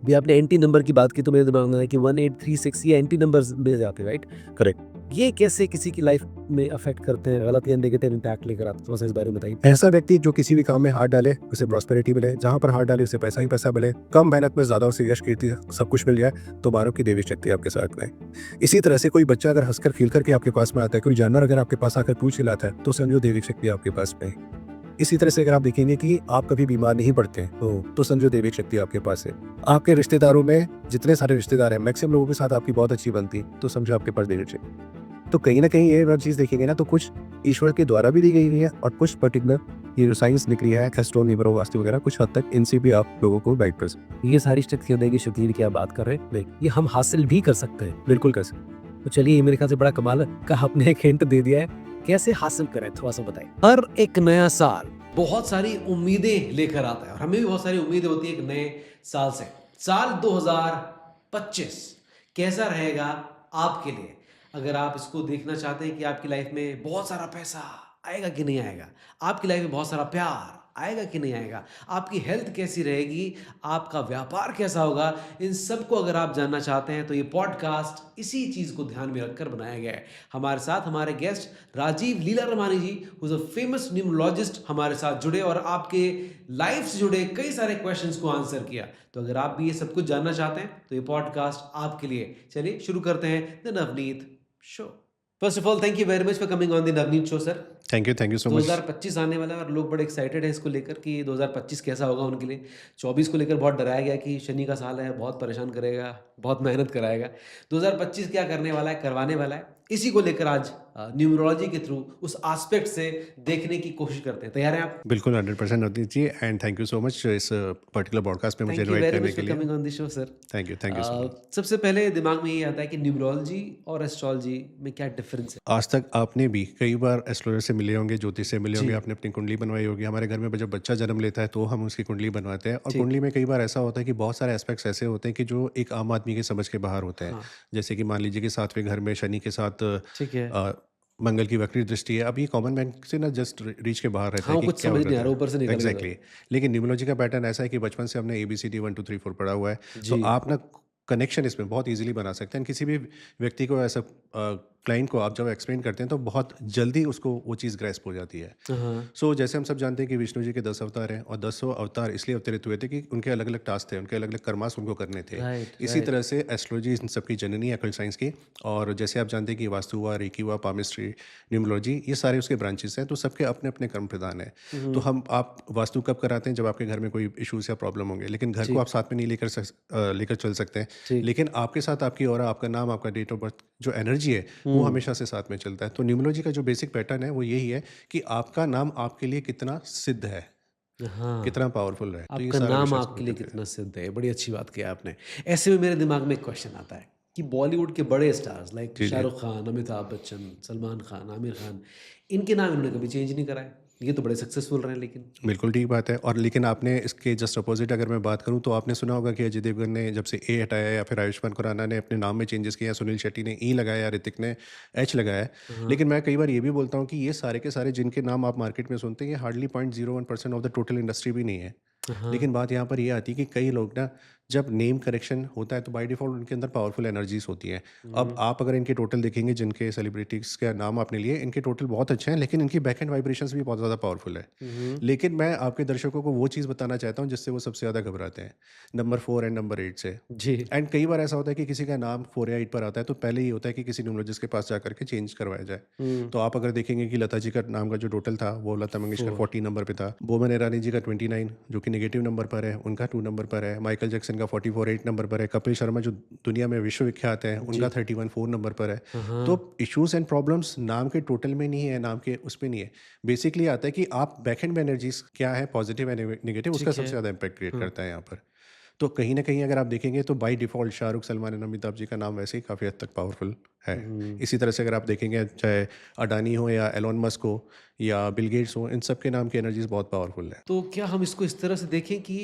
भी आपने anti number की बात की तो मेरे दिमाग में है कि 1836 ये एंटी नंबर्स मिल जाते हैं, राइट? करेक्ट। ये कैसे किसी की लाइफ में अफेक्ट करते हैं, गलत या नेगेटिव इम्पैक्ट लेकर आते हैं? थोड़ा सा इस बारे में बताइए। ऐसा व्यक्ति जो किसी भी काम में हाथ डाले उसे प्रॉस्पेरिटी मिले, जहाँ पर हाथ डाले उसे पैसा ही पैसा मिले, कम मेहनत में ज्यादा उसे यश कीर्ति सब कुछ मिल जाए, तो मानव की देवी शक्ति आपके साथ में। इसी तरह से कोई बच्चा अगर हंसकर खेल करके आपके पास में आता है, कोई जानवर अगर आपके पास आकर पूछ हिलाता है, तो समझो देवी शक्ति आपके पास में है। इसी तरह से अगर आप देखेंगे कि आप कभी बीमार नहीं पड़ते हैं, तो समझो देवी शक्ति आपके पास है। आपके रिश्तेदारों में जितने सारे रिश्तेदार हैं, मैक्सिमम लोगों के साथ आपकी बहुत अच्छी बनती, तो समझो आपके पास देवी शक्ति। तो कहीं ना कहीं ये अगर चीज देखेंगे ना, तो कुछ ईश्वर के द्वारा भी दी गई है, और कुछ पर्टिकुलर ये जो साइंस निकली है, एस्ट्रो न्यूमरो वास्तु वगैरह, कुछ हद तक इनसे भी आप लोगों को गाइड कर सकते ये सारी शक्तियाँ देगी शक्ति की आप बात कर रहे हैं, ये हम हासिल भी कर सकते हैं। हैं। बिल्कुल कर सकते हैं। तो चलिए, ये मेरे ख्याल से बड़ा कमाल का आपने एक हिंट दे दिया है, कैसे हासिल करें थोड़ा सा बताइए। हर एक नया साल बहुत सारी उम्मीदें लेकर आता है और हमें भी बहुत सारी उम्मीदें होती है एक नए साल से। साल 2025 कैसा रहेगा आपके लिए? अगर आप इसको देखना चाहते हैं कि आपकी लाइफ में बहुत सारा पैसा आएगा कि नहीं आएगा, आपकी लाइफ में बहुत सारा प्यार आएगा कि नहीं आएगा, आपकी हेल्थ कैसी रहेगी, आपका व्यापार कैसा होगा, इन सब को अगर आप जानना चाहते हैं तो ये पॉडकास्ट इसी चीज़ को ध्यान में रखकर बनाया गया है। हमारे साथ हमारे guest Rajeev Lilaramani ji, who is a famous numerologist, हमारे साथ जुड़े और आपके लाइफ से जुड़े कई सारे क्वेश्चंस को आंसर किया। तो अगर आप भी ये सब कुछ जानना चाहते हैं तो ये पॉडकास्ट आपके लिए। चलिए शुरू करते हैं the Navneet show. First of all, thank you very much for coming on the Navneet show sir. Thank you so much. 2025 आने वाला है और लोग बड़े एक्साइटेड हैं इसको लेकर कि 2025 कैसा होगा उनके लिए। 24 को लेकर बहुत डराया गया कि शनि का साल है, बहुत परेशान करेगा, बहुत मेहनत कराएगा। 2025 क्या करने वाला है, करवाने वाला है, इसी को लेकर आज न्यूमरोलॉजी के थ्रू उस एस्पेक्ट से देखने की कोशिश करते हैं। तैयार हैं आप? बिल्कुल 100% Navneet ji, and thank you so much इस पर्टिकुलर पॉडकास्ट में मुझे थैंक यू इनवाइट वेरी करने मच के फॉर लिए। Coming on the show sir. Thank you so much. सबसे पहले दिमाग में ये आता है कि न्यूमरोलॉजी और एस्ट्रोलॉजी में क्या डिफरेंस है? आज तक आपने भी कई बार एस्ट्रोलॉजर से मिले होंगे, ज्योतिष से मिले जी। होंगे, आपने अपनी कुंडली बनवाई होगी। हमारे घर में जब बच्चा जन्म लेता है तो हम उसकी कुंडली बनवाते हैं, और ठीक। कुंडली में कई बार ऐसा होता है कि बहुत सारे एस्पेक्ट्स ऐसे होते हैं कि जो एक आम आदमी के समझ के बाहर होते हैं। हाँ। जैसे कि मान लीजिए कि 7वें घर में शनि के साथ ठीक है। मंगल की वक्री दृष्टि है। अब ये कॉमन मैन से ना जस्ट रीच के बाहर रहता हाँ, है वो कि कुछ क्या समझ हो नहीं आ रहा रहा, है। ऊपर से निकल गया एग्जैक्टली। लेकिन न्यूमरोलॉजी का पैटर्न ऐसा है कि बचपन से हमने ABCD 1 2 3 4 पढ़ा हुआ है, तो जी। आप ना कनेक्शन इसमें बहुत इजीली बना सकते हैं। किसी भी व्यक्ति को ऐसा क्लाइंट को आप जब एक्सप्लेन करते हैं तो बहुत जल्दी उसको वो चीज़ ग्रैस्प हो जाती है। हाँ। सो जैसे हम सब जानते हैं कि विष्णु जी के 10 अवतार हैं, और 10 अवतार इसलिए अवतरित हुए थे कि उनके अलग अलग टास्क थे, उनके अलग अलग कर्मास उनको करने थे। राइट, इसी राइट। तरह से एस्ट्रोलॉजी इन सबकी जननी है, अकल साइंस की। और जैसे आप जानते हैं कि वास्तु हुआ, रेकी हुआ, पामिस्ट्री, न्यूमरोलॉजी, ये सारे उसके ब्रांचेस हैं, तो सबके अपने अपने कर्म प्रधान हैं। तो हम आप वास्तु कब कराते हैं? जब आपके घर में कोई इश्यूज या प्रॉब्लम होंगे, लेकिन घर को आप ठीक, साथ में नहीं लेकर चल सकते हैं। ठीक। लेकिन आपके साथ आपकी ऑरा, आपका नाम, आपका डेट ऑफ बर्थ, जो एनर्जी है वो हमेशा से साथ में चलता है। तो न्यूमरोलॉजी का जो बेसिक पैटर्न है वो यही है कि आपका नाम आपके लिए कितना सिद्ध है, हाँ, कितना पावरफुल है। तो ये आपका सारा नाम विषय इसमें आपके लिए करते हैं। कितना सिद्ध है, बड़ी अच्छी बात की आपने। ऐसे में मेरे दिमाग में एक क्वेश्चन आता है कि बॉलीवुड के बड़े स्टार्स लाइक जी जी। शाहरुख खान, अमिताभ बच्चन, सलमान खान, आमिर खान, इनके नाम इन्होंने कभी चेंज नहीं कराए। ये तो बड़े सक्सेसफुल रहे लेकिन। बिल्कुल ठीक बात है। और लेकिन आपने इसके जस्ट अपोजिट अगर मैं बात करूं, तो आपने सुना होगा कि अजय देवगन ने जब से ए हटाया, या फिर आयुष्मान खुराना ने अपने नाम में चेंजेस किया, सुनील शेट्टी ने ई लगाया, ऋतिक ने एच लगाया है। हाँ। लेकिन मैं कई बार ये भी बोलता हूँ कि ये सारे के सारे जिनके नाम आप मार्केट में सुनते हैं, ये hardly 0.01% of the total industry भी नहीं है। हाँ। लेकिन बात यहाँ पर ये आती है कि कई लोग ना, जब नेम करेक्शन होता है तो बाय डिफ़ॉल्ट उनके अंदर पावरफुल एनर्जीज होती हैं। अब आप अगर इनके टोटल देखेंगे, जिनके सेलिब्रिटीज़ का नाम आपने लिए, इनके टोटल बहुत अच्छे हैं, लेकिन इनकी बैक एंड वाइब्रेशंस भी बहुत ज़्यादा पावरफुल है। लेकिन मैं आपके दर्शकों को वो चीज़ बताना चाहता हूँ जिससे वो सबसे ज़्यादा घबराते हैं, नंबर 4 एंड नंबर 8 से। जी। एंड कई बार ऐसा होता है कि किसी का नाम 4 या 8 पर आता है, तो पहले ये होता है कि किसी न्यूमरोलॉजिस्ट के पास जाकर के चेंज करवाया जाए। तो आप अगर देखेंगे कि लता जी का नाम का जो टोटल था, वो लता मंगेशकर 40 नंबर पे था। बोमन ईरानी जी का 29 जो कि नेगेटिव नंबर पर है, उनका 2 नंबर पर है। माइकल जैक्सन का 44 8 नंबर पर है। कपिल शर्मा जो दुनिया में विश्वविख्यात हैं, उनका 31 4 नंबर पर है। तो इश्यूज एंड प्रॉब्लम्स नाम के टोटल में नहीं है, नाम के उसमें नहीं है। बेसिकली आता है कि आप बैक एंड में एनर्जीज क्या है, पॉजिटिव एंड नेगेटिव, उसका ठीक सबसे है। ज़्यादा इम्पैक्ट क्रिएट करता है यहाँ पर। तो कहीं ना कहीं अगर आप देखेंगे तो by default Shahrukh, Salman and Amitabh ji का नाम वैसे ही काफ़ी हद तक पावरफुल है। इसी तरह से अगर आप देखेंगे, चाहे अडानी हो या एलोन मस्क हो या बिल गेट्स हो, इन सब के नाम की एनर्जीज बहुत पावरफुल है। तो क्या हम इसको इस तरह से देखें कि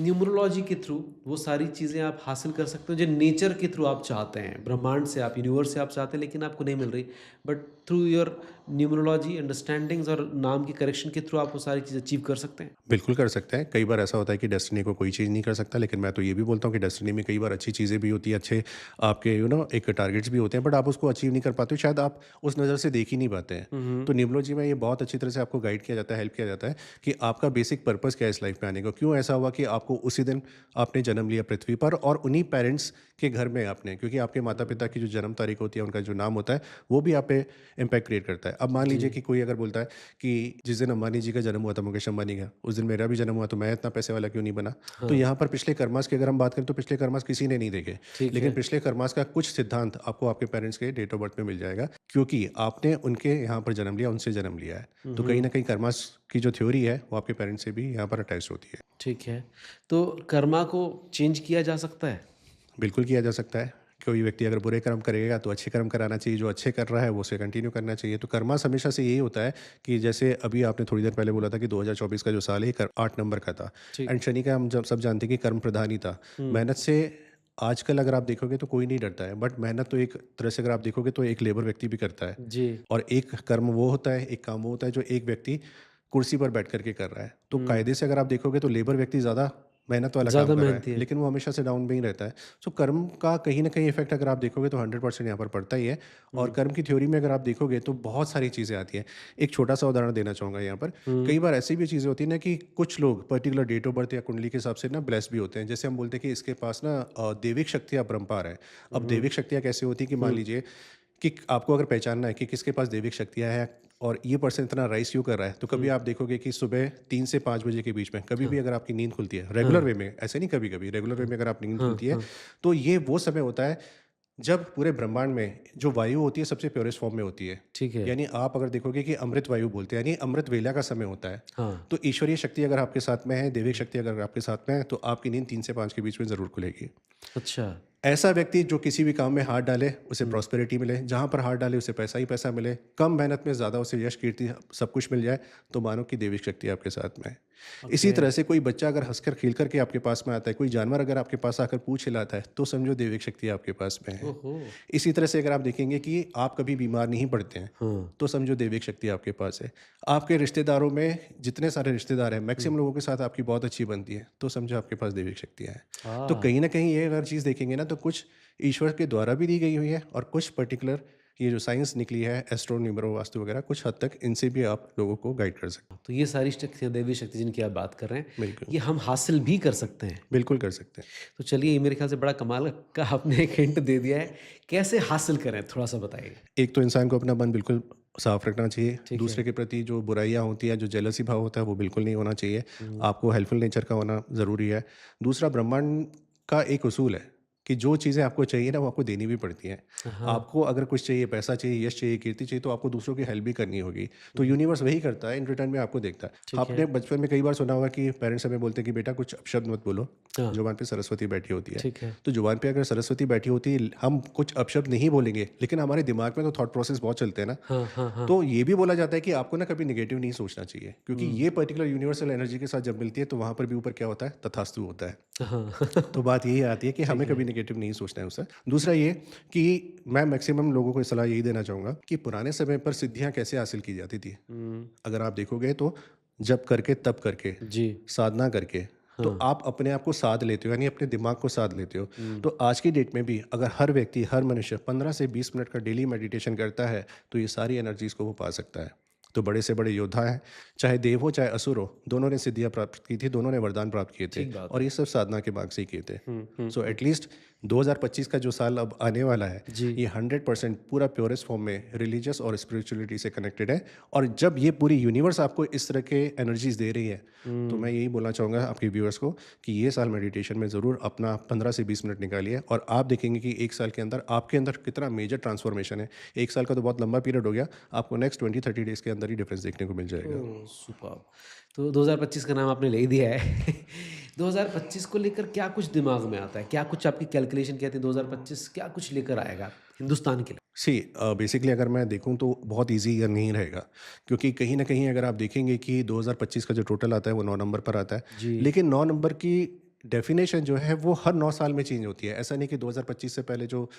न्यूमरोलॉजी के थ्रू वो सारी चीज़ें आप हासिल कर सकते हो जो नेचर के थ्रू आप चाहते हैं, ब्रह्मांड से, आप यूनिवर्स से आप चाहते हैं लेकिन आपको नहीं मिल रही, but through your numerology understandings और नाम की करेक्शन के थ्रू आप वो सारी चीज़ अचीव कर सकते हैं? बिल्कुल कर सकते हैं। कई बार ऐसा होता है कि डेस्टिनी को कोई चीज़ नहीं कर सकता, लेकिन मैं तो ये भी बोलता हूँ कि डेस्टिनी में कई बार अच्छी चीज़ें भी होती हैं, अच्छे आपके एक टारगेट्स भी होते हैं, बट आप उसको अचीव नहीं कर पाते हो, शायद आप उस नज़र से देख ही नहीं पाते हैं। तो न्यूमरोलॉजी में ये बहुत अच्छी तरह से आपको गाइड किया जाता है, हेल्प किया जाता है कि आपका बेसिक पर्पस क्या है इस लाइफ में आने का, क्यों ऐसा हुआ कि आपको उसी दिन आपने जन्म लिया पृथ्वी पर और उन्हीं पेरेंट्स के घर में आपने, क्योंकि आपके माता पिता की जो जन्म तारीख होती है, उनका जो नाम होता है, वो भी आप पे इम्पैक्ट क्रिएट करता है। अब मान लीजिए कि कोई अगर बोलता है कि जिस दिन अंबानी जी का जन्म हुआ था, मुकेश अंबानी का, उस दिन मेरा भी जन्म हुआ, तो मैं इतना पैसे वाला क्यों नहीं बना? तो यहाँ पर पिछले कर्मास की अगर हम बात करें तो पिछले कर्मास किसी ने नहीं देखे, ठीक लेकिन है। पिछले कर्मास का कुछ सिद्धांत आपको आपके पेरेंट्स के डेट ऑफ बर्थ में मिल जाएगा, क्योंकि आपने उनके यहाँ पर जन्म लिया, उनसे जन्म लिया है। तो कहीं ना कहीं कर्मास की जो थ्योरी है वो आपके पेरेंट्स से भी यहाँ पर अटैच होती है। ठीक है। तो कर्मा को चेंज किया जा सकता है? बिल्कुल किया जा सकता है। कोई व्यक्ति अगर बुरे कर्म करेगा तो अच्छे कर्म कराना चाहिए, जो अच्छे कर रहा है वो उसे कंटिन्यू करना चाहिए। तो कर्मास हमेशा से यही होता है कि जैसे अभी आपने थोड़ी देर पहले बोला था कि 2024 का जो साल है 8 नंबर का था, ठीक। एंड शनि का हम जब सब जानते हैं कि कर्म प्रधान ही था। मेहनत से आजकल अगर आप देखोगे तो कोई नहीं डरता है, बट मेहनत तो एक तरह से अगर आप देखोगे तो एक लेबर व्यक्ति भी करता है, जी। और एक कर्म वो होता है, एक काम वो होता है जो एक व्यक्ति कुर्सी पर बैठ करके कर रहा है। तो कायदे से अगर आप देखोगे तो लेबर व्यक्ति ज़्यादा मेहनत वाला काम ज़्यादा कर रहा मेहनती है, है। लेकिन वो हमेशा से डाउन में ही रहता है। सो कर्म का कहीं ना कहीं इफेक्ट अगर आप देखोगे तो 100% यहाँ पर पड़ता ही है। और कर्म की थ्योरी में अगर आप देखोगे तो बहुत सारी चीज़ें आती हैं। एक छोटा सा उदाहरण देना चाहूँगा यहाँ पर। कई बार ऐसी भी चीज़ें होती है ना कि कुछ लोग पर्टिकुलर डेट ऑफ बर्थ या कुंडली के हिसाब से ना ब्लेस भी होते हैं। जैसे हम बोलते हैं कि इसके पास ना दैविक शक्तियाँ अपरंपार है। अब दैविक शक्तियाँ कैसे होती है कि मान लीजिए कि आपको अगर पहचानना है कि किसके पास दैविक शक्तियाँ हैं और ये पर्सन इतना राइस क्यों कर रहा है, तो कभी आप देखोगे कि सुबह 3 से 5 बजे के बीच में कभी भी अगर आपकी नींद खुलती है रेगुलर वे में, ऐसे नहीं कभी कभी, रेगुलर वे में अगर आप नींद खुलती है, तो ये वो समय होता है जब पूरे ब्रह्मांड में जो वायु होती है सबसे प्योरेस्ट फॉर्म में होती है। ठीक है। यानी आप अगर देखोगे कि अमृत वायु बोलते हैं, यानी अमृत वेला का समय होता है। हाँ। तो ईश्वरीय शक्ति अगर आपके साथ में है, दैविक शक्ति अगर आपके साथ में है, तो आपकी नींद 3 से 5 के बीच में ज़रूर खुलेगी। अच्छा। ऐसा व्यक्ति जो किसी भी काम में हाथ डाले उसे प्रॉस्पेरिटी मिले, जहाँ पर हाथ डाले उसे पैसा ही पैसा मिले, कम मेहनत में ज़्यादा उसे यश कीर्ति सब कुछ मिल जाए, तो मानो कि दैविक शक्ति आपके साथ में है। इसी तरह से कोई बच्चा अगर हंसकर खेल करके आपके पास में आता है, कोई जानवर अगर आपके पास आकर पूछ हिलाता है, तो समझो दैविक शक्ति आपके पास में है। ओहो। इसी तरह से अगर आप देखेंगे कि आप कभी बीमार नहीं पड़ते हैं, हाँ। तो समझो दैविक शक्ति आपके पास है। आपके रिश्तेदारों में जितने सारे रिश्तेदार हैं, मैक्सिमम लोगों के साथ आपकी बहुत अच्छी बनती है, तो समझो आपके पास दैविक शक्तियाँ हैं। तो कहीं ना कहीं ये अगर चीज़ देखेंगे ना, तो कुछ ईश्वर के द्वारा भी दी गई हुई है, और कुछ पर्टिकुलर ये जो साइंस निकली है, एस्ट्रो न्यूमरो वास्तु वगैरह, कुछ हद तक इनसे भी आप लोगों को गाइड कर सकते हैं। तो ये सारी शक्तियाँ, दैवी शक्ति जिनकी आप बात कर रहे हैं, बिल्कुल ये हम हासिल भी कर सकते हैं। बिल्कुल कर सकते हैं। तो चलिए, ये मेरे ख्याल से बड़ा कमाल का आपने एक हिंट दे दिया है। कैसे हासिल करें, थोड़ा सा बताइए। एक तो इंसान को अपना मन बिल्कुल साफ रखना चाहिए। ठीक दूसरे के प्रति जो बुराइयां होती है, जो जेलसी भाव होता है, वो बिल्कुल नहीं होना चाहिए। आपको हेल्पफुल नेचर का होना ज़रूरी है। दूसरा, ब्रह्मांड का एक उसूल है कि जो चीज़ें आपको चाहिए ना, वो आपको देनी भी पड़ती हैं। आपको अगर कुछ चाहिए, पैसा चाहिए, यश चाहिए, कीर्ति चाहिए, तो आपको दूसरों की हेल्प भी करनी होगी। तो यूनिवर्स वही करता है, इन रिटर्न में आपको देखता है। आपने बचपन में कई बार सुना होगा कि पेरेंट्स हमें बोलते हैं कि बेटा कुछ अपशब्द मत बोलो, हाँ। जुबान पे सरस्वती बैठी होती है। ठीक है। तो जुबान पे अगर सरस्वती बैठी होती है, हम कुछ अपशब्द नहीं बोलेंगे, लेकिन हमारे दिमाग में तो थॉट प्रोसेस बहुत चलते हैं ना। हाँ हाँ हाँ। तो ये भी बोला जाता है कि आपको ना कभी नेगेटिव नहीं सोचना चाहिए, क्योंकि ये पर्टिकुलर यूनिवर्सल एनर्जी के साथ जब मिलती है, तो वहाँ पर भी ऊपर क्या होता है, तथास्तु होता है। हाँ। तो बात यही आती है कि हमें कभी नेगेटिव नहीं सोचना है उससे। दूसरा ये कि मैं मैक्सिमम लोगों को सलाह यही देना चाहूँगा कि पुराने समय पर सिद्धियाँ कैसे हासिल की जाती थी। अगर आप देखोगे तो जब करके तब करके, जी। साधना करके, तो आप अपने आप को साध लेते हो, यानी अपने दिमाग को साध लेते हो। तो आज की डेट में भी अगर हर व्यक्ति, हर मनुष्य 15 से 20 मिनट का डेली मेडिटेशन करता है, तो ये सारी एनर्जीज को वो पा सकता है। तो बड़े से बड़े योद्धा हैं, चाहे देव हो चाहे असुर हो, दोनों ने सिद्धियां प्राप्त की थी, दोनों ने वरदान प्राप्त किए थे, और ये सब साधना के मार्ग से ही किए थे। सो एटलीस्ट 2025 का जो साल अब आने वाला है, ये 100% पूरा प्योरेस्ट फॉर्म में रिलीजियस और स्पिरिचुअलिटी से कनेक्टेड है। और जब ये पूरी यूनिवर्स आपको इस तरह के एनर्जीज दे रही है, तो मैं यही बोलना चाहूँगा आपके व्यूअर्स को कि ये साल मेडिटेशन में ज़रूर अपना 15 से 20 मिनट निकालिए, और आप देखेंगे कि एक साल के अंदर आपके अंदर कितना मेजर ट्रांसफॉर्मेशन है। एक साल का तो बहुत लंबा पीरियड हो गया, आपको नेक्स्ट 20-30 डेज के अंदर ही डिफरेंस देखने को मिल जाएगा। सुपर। तो 2025 का नाम आपने ले ही दिया है। 2025 को लेकर क्या कुछ दिमाग में आता है, क्या कुछ आपकी कैलकुलेशन कहती है 2025 क्या कुछ लेकर आएगा हिंदुस्तान के लिए? सी बेसिकली अगर मैं देखूं तो बहुत इजी ईयर नहीं रहेगा, क्योंकि कहीं ना कहीं अगर आप देखेंगे कि 2025 का जो टोटल आता है वो 9 नंबर पर आता है। जी। लेकिन 9 नंबर की डेफिनेशन जो है वो हर 9 साल में चेंज होती है। ऐसा नहीं कि 2025 से पहले जो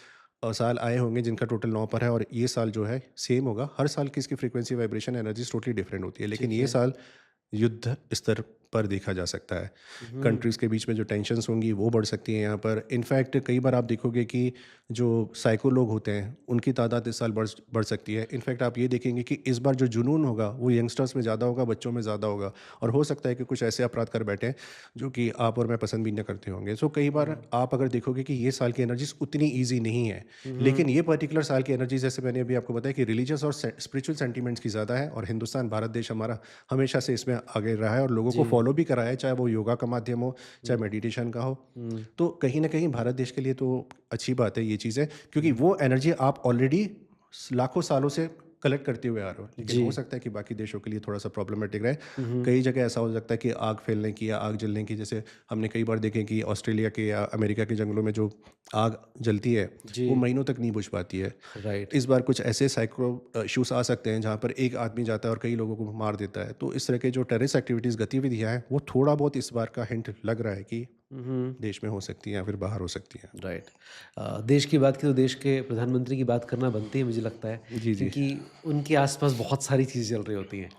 साल आए होंगे जिनका टोटल 9 पर है और ये साल जो है सेम होगा। हर साल की इसकी frequency, vibration, energy totally different होती है। लेकिन ठीक ये है। साल युद्ध स्तर पर देखा जा सकता है। हम्म। कंट्रीज़ के बीच में जो टेंशन्स होंगी वो बढ़ सकती हैं यहाँ पर। इनफैक्ट कई बार आप देखोगे कि जो साइको लोग होते हैं उनकी तादाद इस साल बढ़ सकती है। इनफैक्ट आप ये देखेंगे कि इस बार जो जुनून होगा वो यंगस्टर्स में ज़्यादा होगा, बच्चों में ज़्यादा होगा। और हो सकता है कि कुछ ऐसे अपराध कर बैठे जो कि आप और मैं पसंद भी न करते होंगे। सो कई बार आप अगर देखोगे कि ये साल की एनर्जीज उतनी ईजी नहीं है। लेकिन ये पर्टिकुलर साल की एनर्जी, जैसे मैंने अभी आपको बताया कि रिलीजियस और स्पिरिचुअल सेंटीमेंट्स की ज़्यादा है। और हिंदुस्तान, भारत देश हमारा हमेशा से इसमें आगे रहा है और लोगों को फॉलो भी करा है, चाहे वो योगा का माध्यम हो, चाहे मेडिटेशन का हो। तो कहीं ना कहीं भारत देश के लिए तो अच्छी बात है ये चीज़ है, क्योंकि वो एनर्जी आप ऑलरेडी लाखों सालों से कलेक्ट करते हुए आ रहे हो। लेकिन हो सकता है कि बाकी देशों के लिए थोड़ा सा प्रॉब्लमेटिक रहे। कई जगह ऐसा हो सकता है कि आग फैलने की या आग जलने की, जैसे हमने कई बार देखे कि ऑस्ट्रेलिया के या अमेरिका के जंगलों में जो आग जलती है वो महीनों तक नहीं बुझ पाती है। राइट। इस बार कुछ ऐसे साइक्रो इश्यूज आ सकते हैं जहाँ पर एक आदमी जाता है और कई लोगों को मार देता है। तो इस तरह के जो टेररिस्ट एक्टिविटीज़, गतिविधियाँ हैं, वो थोड़ा बहुत इस बार का हिंट लग रहा है कि देश में हो सकती हैं या फिर बाहर हो सकती हैं। राइट। देश की बात की तो देश के प्रधानमंत्री की बात करना बनती है, मुझे लगता है, जी जी। क्योंकि उनके आसपास बहुत सारी चीज़ें चल रही होती हैं।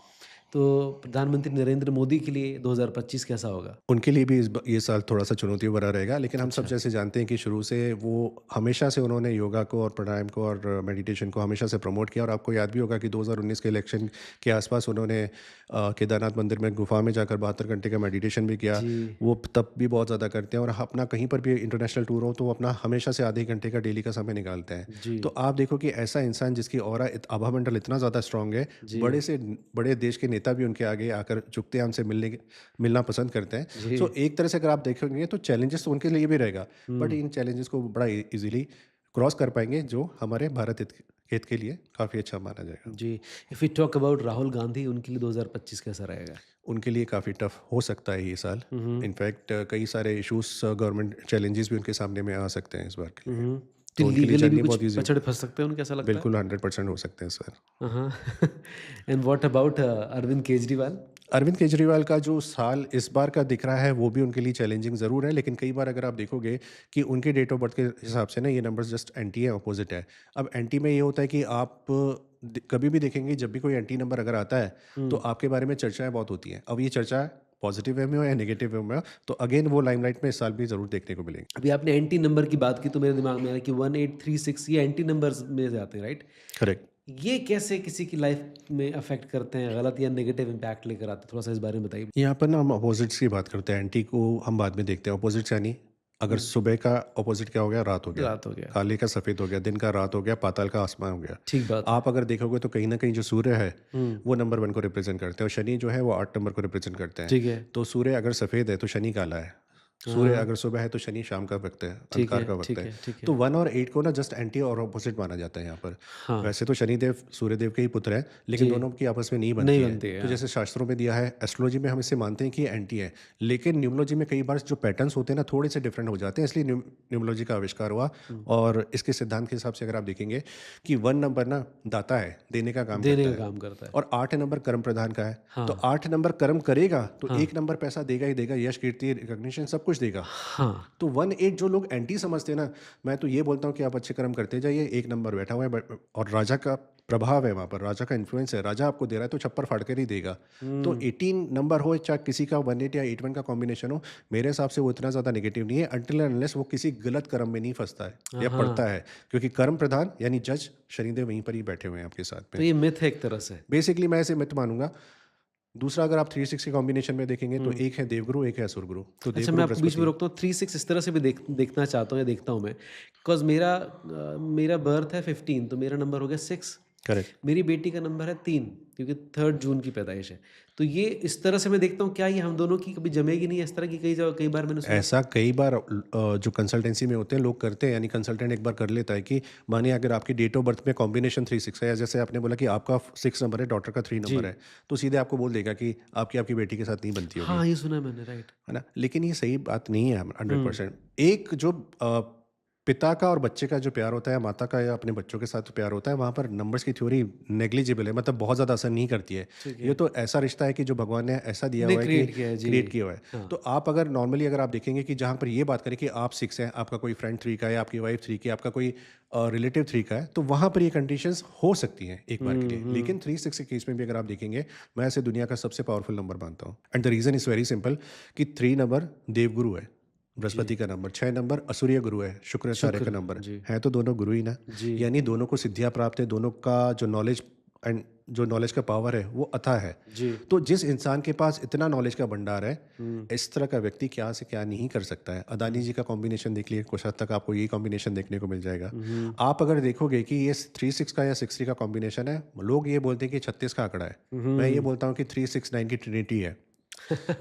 तो प्रधानमंत्री नरेंद्र मोदी के लिए 2025 कैसा होगा? उनके लिए भी ये साल थोड़ा सा चुनौती भरा रहेगा। लेकिन हम सब जैसे जानते हैं कि शुरू से वो हमेशा से उन्होंने योगा को और प्राणायाम को और मेडिटेशन को हमेशा से प्रमोट किया। और आपको याद भी होगा कि 2019 के इलेक्शन के आसपास उन्होंने केदारनाथ मंदिर में गुफा में जाकर 72 घंटे का मेडिटेशन भी किया। जी। वो तब भी बहुत ज़्यादा करते हैं और अपना कहीं पर भी इंटरनेशनल टूर हो तो वो अपना हमेशा से आधे घंटे का डेली का समय निकालते हैं। जी। तो आप देखो कि ऐसा इंसान जिसकी ऑरा आभा मंडल इतना ज़्यादा स्ट्रांग है, बड़े से बड़े देश के नेता भी उनके आगे आकर झुकते हैं, हमसे मिलना पसंद करते हैं। सो एक तरह से अगर आप देखेंगे तो चैलेंजेस तो उनके लिए भी रहेगा, बट इन चैलेंजेस को बड़ा इजीली क्रॉस कर पाएंगे, जो हमारे भारत हित के लिए काफ़ी अच्छा माना जाएगा। जी। If you talk about Rahul Gandhi, उनके लिए 2025 कैसा रहेगा? उनके लिए काफ़ी टफ हो सकता है ये साल। इनफैक्ट कई सारे इश्यूज, गवर्नमेंट चैलेंजेस भी उनके सामने में आ सकते हैं इस बार के लिए। तो उनके लिए लीगली भी जर्नी कुछ बहुत ईजी, पछड़ फंस सकते हैं उनको, कैसा लगता है? बिल्कुल 100% हो सकते हैं सर। हाँ। And what about Arvind Kejriwal? Arvind Kejriwal का जो साल इस बार का दिख रहा है वो भी उनके लिए चैलेंजिंग ज़रूर है। लेकिन कई बार अगर आप देखोगे कि उनके डेट ऑफ बर्थ के हिसाब से ना ये नंबर्स जस्ट एंटी है, अपोजिट है। अब एंटी में ये होता है कि आप कभी भी देखेंगे जब भी कोई एंटी नंबर अगर आता है तो आपके बारे में चर्चाएं बहुत होती हैं। अब ये चर्चा पॉजिटिव वे में हो या नेगेटिव वे में हो, तो अगेन वो लाइमलाइट में इस साल भी ज़रूर देखने को मिलेंगे। अभी आपने एंटी नंबर की बात की तो मेरे दिमाग में आया कि 1836 ये एंटी नंबर्स में से आते हैं, राइट? करेक्ट। ये कैसे किसी की लाइफ में अफेक्ट करते हैं, गलत या नेगेटिव इम्पैक्ट लेकर आते हैं? थोड़ा सा इस बारे में बताइए। यहाँ पर ना हम अपोजिट्स की बात करते हैं, एंटी को हम बाद में देखते हैं। अपोजिट्स यानी अगर सुबह का अपोजिट क्या हो गया, रात हो गया। रात हो गया। काले का सफ़ेद हो गया, दिन का रात हो गया, पाताल का आसमान हो गया। ठीक बात। आप अगर देखोगे तो कहीं ना कहीं जो सूर्य है वो नंबर 1 को रिप्रेजेंट करते हैं और शनि जो है वो 8 नंबर को रिप्रेजेंट करते हैं। ठीक है। तो सूर्य अगर सफ़ेद है तो शनि काला है, सूर्य अगर सुबह है तो शनि शाम का वक्त है, ठीक अंधकार है, का वक्त ठीक है। है, ठीक है। तो 1 और 8 को ना जस्ट एंटी और ऑपोजिट माना जाता है यहाँ पर। हाँ। वैसे तो शनिदेव सूर्यदेव के ही पुत्र हैं, लेकिन जी। दोनों की आपस में नहीं नहीं बनती बनती है, तो हाँ। जैसे शास्त्रों में दिया है, एस्ट्रोलॉजी में हम इसे मानते हैं कि एंटी है। लेकिन न्यूमरोलॉजी में कई बार जो पैटर्न्स होते हैं ना थोड़े से डिफरेंट हो जाते हैं, इसलिए न्यूमरोलॉजी का आविष्कार हुआ। और इसके सिद्धांत के हिसाब से अगर आप देखेंगे कि 1 नंबर ना दाता है, देने का काम देने करता का है, काम करता है। और 8 नंबर कर्म प्रधान का है। हाँ। तो 8 नंबर कर्म करेगा तो 1 नंबर पैसा देगा ही देगा, यश, कीर्ति, रिकॉग्निशन सब कुछ देगा। हाँ। तो 1-8 जो लोग एंटी समझते हैं ना, मैं तो ये बोलता हूँ कि आप अच्छे कर्म करते जाइए। 1 नंबर बैठा हुआ है और राजा का प्रभाव है वहाँ पर, राजा का इन्फ्लुएंस है, राजा आपको दे रहा है तो छप्पर फाड़ कर ही देगा। तो 18 नंबर हो चाहे किसी का 18 या 81 का कॉम्बिनेशन हो, मेरे हिसाब से वो इतना ज़्यादा नेगेटिव नहीं है अनटिल अनलेस वो किसी गलत कर्म में नहीं फंसता है या पड़ता है, क्योंकि कर्म प्रधान यानी जज शनिदेव वहीं पर ही बैठे हुए हैं आपके साथ तो में। ये मिथ है एक तरह से। बेसिकली मैं इसे मिथ मानूंगा। दूसरा अगर आप 3-6 के कॉम्बिनेशन में देखेंगे तो एक है देवगुरु, एक है असुरगुरु। तो अच्छा, देवगुरु मैं आपको बीच में बृहस्पति। रोकता हूँ। 3-6 इस तरह से भी देखना चाहता हूँ या देखता हूँ मैं, बिकॉज मेरा बर्थ है 15, तो मेरा नंबर हो गया 6। करेक्ट। मेरी बेटी का नंबर है 3, क्योंकि 3 जून की पैदाइश है। तो ये इस तरह से मैं देखता हूँ, क्या ये हम दोनों की कभी जमेगी नहीं? इस तरह की कई बार मैंने सुना। ऐसा कई बार जो कंसल्टेंसी में होते हैं लोग करते हैं, यानी कंसल्टेंट एक बार कर लेता है कि मानिए अगर आपकी डेट ऑफ बर्थ में कॉम्बिनेशन 3-6 है, या जैसे आपने बोला कि आपका 6 नंबर है, डॉटर का 3 जी। नंबर है, तो सीधे आपको बोल देगा कि आपकी बेटी के साथ नहीं बनती होगी, हाँ, ये सुना है मैंने, राइट। है ना? लेकिन ये सही बात नहीं है 100%। एक जो पिता का और बच्चे का जो प्यार होता है, माता का या अपने बच्चों के साथ प्यार होता है, वहाँ पर नंबर्स की थ्योरी नेग्लिजिबल है, मतलब बहुत ज़्यादा असर नहीं करती है। ठीक ये है। तो ऐसा रिश्ता है कि जो भगवान ने ऐसा दिया ने हुआ है कि क्रिएट किया है, जी। क्रिएट किया हुआ है। हाँ। तो आप अगर नॉर्मली अगर आप देखेंगे कि जहाँ पर ये बात करें कि आप 6 हैं, आपका कोई फ्रेंड 3 का है, आपकी वाइफ 3 की, आपका कोई रिलेटिव 3 का है, तो वहाँ पर ये कंडीशंस हो सकती हैं एक बार के लिए। लेकिन 3-6 के केस में भी अगर आप देखेंगे, मैं इसे दुनिया का सबसे पावरफुल नंबर मानता हूँ। And the reason is very simple कि 3 नंबर देवगुरु है, बृहस्पति का नंबर। 6 नंबर असुरीय गुरु है, शुक्राचार्य का शुक्र, नंबर जी। है। तो दोनों गुरु ही ना, जी। यानी दोनों को सिद्धियां प्राप्त है, दोनों का जो नॉलेज एंड जो नॉलेज का पावर है वो अथाह है। जी। तो जिस इंसान के पास इतना नॉलेज का भंडार है, इस तरह का व्यक्ति क्या से क्या नहीं कर सकता है। अदानी जी का कॉम्बिनेशन देख लिए, कुछ हद तक आपको यही कॉम्बिनेशन देखने को मिल जाएगा। आप अगर देखोगे कि ये 3-6 का या 6-3 का कॉम्बिनेशन है, लोग ये बोलते हैं कि 36 का आंकड़ा है, मैं ये बोलता हूँ कि 3-6-9 की ट्रिनिटी है।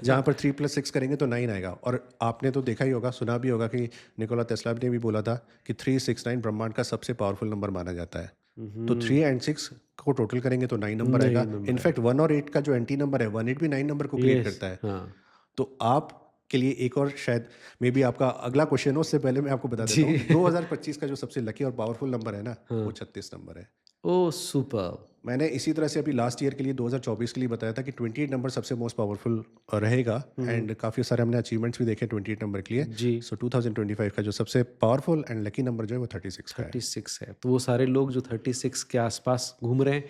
जहाँ पर 3+6 करेंगे तो 9 आएगा। और आपने तो देखा ही होगा, सुना भी होगा कि निकोला टेस्ला ने भी बोला था कि 369 ब्रह्मांड का सबसे पावरफुल नंबर माना जाता है। तो 3 एंड 6 को टोटल करेंगे तो 9 नंबर आएगा। इनफैक्ट 1 और 8 का जो एंटी नंबर है, 1 8 भी 9 नंबर को क्रिएट यस, करता है। हाँ। तो आप के लिए एक और शायद मे बी आपका अगला क्वेश्चन हो, उससे पहले मैं आपको बता देता हूँ, 2025 का जो सबसे लकी और पावरफुल नंबर है ना, वो 36 नंबर है। ओह सुपर्ब! मैंने इसी तरह से अभी लास्ट ईयर के लिए 2024 के लिए बताया था कि 28 नंबर सबसे मोस्ट पावरफुल रहेगा। एंड काफ़ी सारे हमने अचीवमेंट्स भी देखे 28 नंबर के लिए। जी। सो 2025 का जो सबसे पावरफुल एंड लकी नंबर जो है वो 36 का है। 36 है। तो वो सारे लोग जो 36 के आसपास घूम रहे हैं,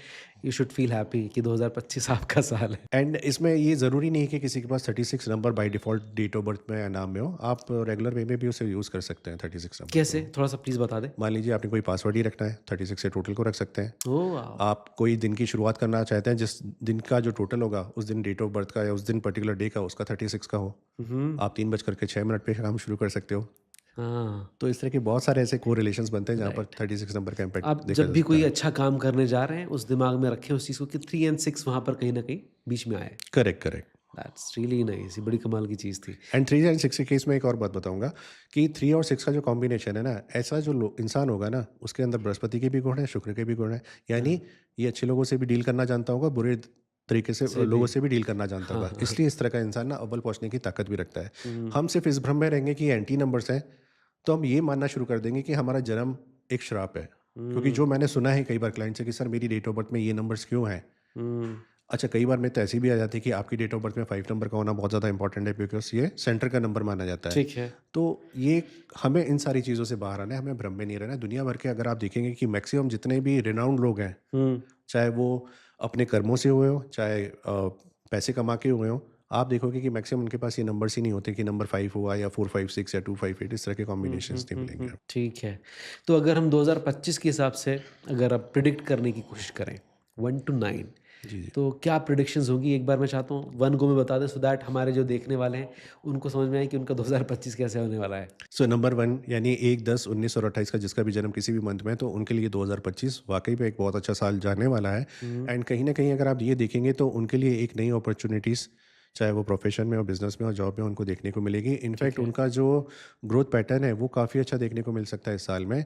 यू शुड फील हैप्पी कि 2025 आपका साल है। एंड इसमें ये ज़रूरी नहीं कि किसी के पास 36 number by default date of birth में या नाम में हो। आप रेगुलर वे में भी उसे यूज़ कर सकते हैं 36 नंबर कैसे? थोड़ा-सा प्लीज़ बता दें। को। मान लीजिए आपने कोई पासवर्ड ही रखना है, 36 से टोटल को रख सकते हैं। Oh wow! आप कोई दिन की शुरुआत करना चाहते हैं, जिस दिन का जो टोटल होगा उस दिन डेट ऑफ बर्थ का या उस दिन पर्टिकुलर डे का उसका 36 का हो, आप 3:06 पे काम शुरू कर सकते हो। हाँ। तो इस तरह के बहुत सारे ऐसे कोरिलेशंस बनते हैं जहाँ पर 36 नंबर का इम्पैक्ट आप देखा जब जा भी सकता कोई है। अच्छा काम करने जा रहे हैं, उस दिमाग में रखें उस चीज़ को कि 3 एंड 6 वहाँ पर कहीं न कहीं बीच में आए। Correct, correct. That's really nice, ये बड़ी कमाल की चीज़ थी। एंड 3 एंड 6 के केस में एक और बात बताऊंगा कि 3 और 6 का जो कॉम्बिनेशन है ना, ऐसा जो इंसान होगा ना, उसके अंदर बृहस्पति के भी गुण है, शुक्र के भी गुण है। यानी ये अच्छे लोगों से भी डील करना जानता होगा, बुरे तरीके से लोगों से भी डील करना जानता होगा। इसलिए इस तरह का इंसान ना अव्वल पहुंचने की ताकत भी रखता है। हम सिर्फ इस भ्रम में रहेंगे कि एंटी नंबर्स हैं, तो हम ये मानना शुरू कर देंगे कि हमारा जन्म एक श्राप है। क्योंकि जो मैंने सुना है कई बार क्लाइंट से कि सर मेरी डेट ऑफ बर्थ में ये नंबर्स क्यों हैं। अच्छा, कई बार में तो ऐसी भी आ जाती है कि आपकी डेट ऑफ बर्थ में 5 नंबर का होना बहुत ज़्यादा इंपॉर्टेंट है, बिकॉज ये सेंटर का नंबर माना जाता है। ठीक है। तो ये हमें इन सारी चीज़ों से बाहर आना है, हमें भ्रम में नहीं रहना है। दुनिया भर के अगर आप देखेंगे कि मैक्सिमम जितने भी रिनाउंड लोग हैं, चाहे वो अपने कर्मों से हुए हो, चाहे पैसे कमा के हुए हो, आप देखोगे कि मैक्सिमम उनके पास ये नंबर्स ही नहीं होते कि नंबर 5 हुआ या 456 या 258, इस तरह के कॉम्बिनेशंस नहीं मिलेंगे आपको। ठीक है। तो अगर हम 2025 के हिसाब से अगर आप प्रिडिक्ट करने की कोशिश करें 1 to 9, जी, जी। तो क्या प्रिडिक्शंस होगी? एक बार मैं चाहता हूँ 1 गो में बता दें, सो दैट हमारे जो देखने वाले हैं उनको समझ में आए कि उनका 2025 कैसे होने वाला है। सो नंबर 1 यानी 1, 10, 19 और 28 का जिसका भी जन्म किसी भी मंथ में है, तो उनके लिए 2025 वाकई में एक बहुत अच्छा साल जाने वाला है। एंड कहीं ना कहीं अगर आप ये देखेंगे तो उनके लिए एक नई अपॉर्चुनिटीज़, चाहे वो प्रोफेशन में हो, बिजनेस में हो, जॉब में हो, उनको देखने को मिलेगी। इनफैक्ट उनका जो ग्रोथ पैटर्न है वो काफ़ी अच्छा देखने को मिल सकता है इस साल में।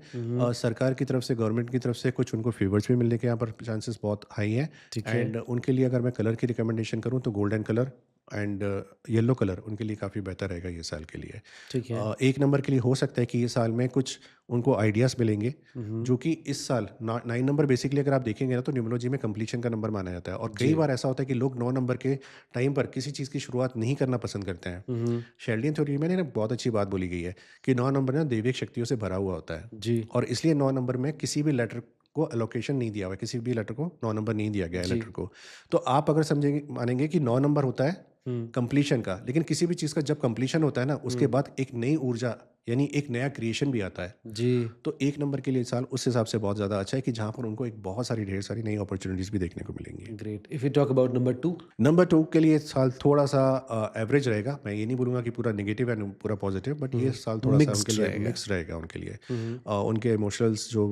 सरकार की तरफ से, गवर्नमेंट की तरफ से कुछ उनको फेवर्स भी मिलने के यहाँ पर चांसेस बहुत हाई हैं। ठीक है। एंड उनके लिए अगर मैं कलर की रिकमेंडेशन करूँ तो golden colour and yellow colour उनके लिए काफ़ी बेहतर रहेगा ये साल के लिए। ठीक है। एक नंबर के लिए हो सकता है कि ये साल में कुछ उनको आइडियाज़ मिलेंगे, जो कि इस साल 9 नंबर बेसिकली अगर आप देखेंगे ना तो न्यूमरोलॉजी में कंप्लीशन का नंबर माना जाता है। और कई बार ऐसा होता है कि लोग 9 नंबर के टाइम पर किसी चीज़ की शुरुआत नहीं करना पसंद करते हैं। शेल्डियन थ्योरी में ना बहुत अच्छी बात बोली गई है कि 9 नंबर ना दैविक शक्तियों से भरा हुआ होता है। जी। और इसलिए 9 नंबर में किसी भी लेटर को एलोकेशन नहीं दिया हुआ है, किसी भी लेटर को 9 नंबर नहीं दिया गया है लेटर को। तो आप अगर समझेंगे, मानेंगे कि 9 नंबर होता है कंप्लीशन का, लेकिन किसी भी चीज़ का जब कंप्लीशन होता है ना, उसके बाद एक नई ऊर्जा यानी एक नया क्रिएशन भी आता है। जी। तो एक नंबर के लिए साल उस हिसाब से बहुत ज़्यादा अच्छा है कि जहाँ पर उनको एक बहुत सारी ढेर सारी नई अपॉर्चुनिटीज़ भी देखने को मिलेंगी। Great. If you talk about number 2। Number 2 के लिए साल थोड़ा सा एवरेज रहेगा। मैं ये नहीं बोलूँगा कि पूरा नेगेटिव है पूरा पॉजिटिव, बट ये साल थोड़ा सा Mixed उनके लिए रहेगा। मिक्स रहेगा उनके लिए। उनके इमोशनल्स जो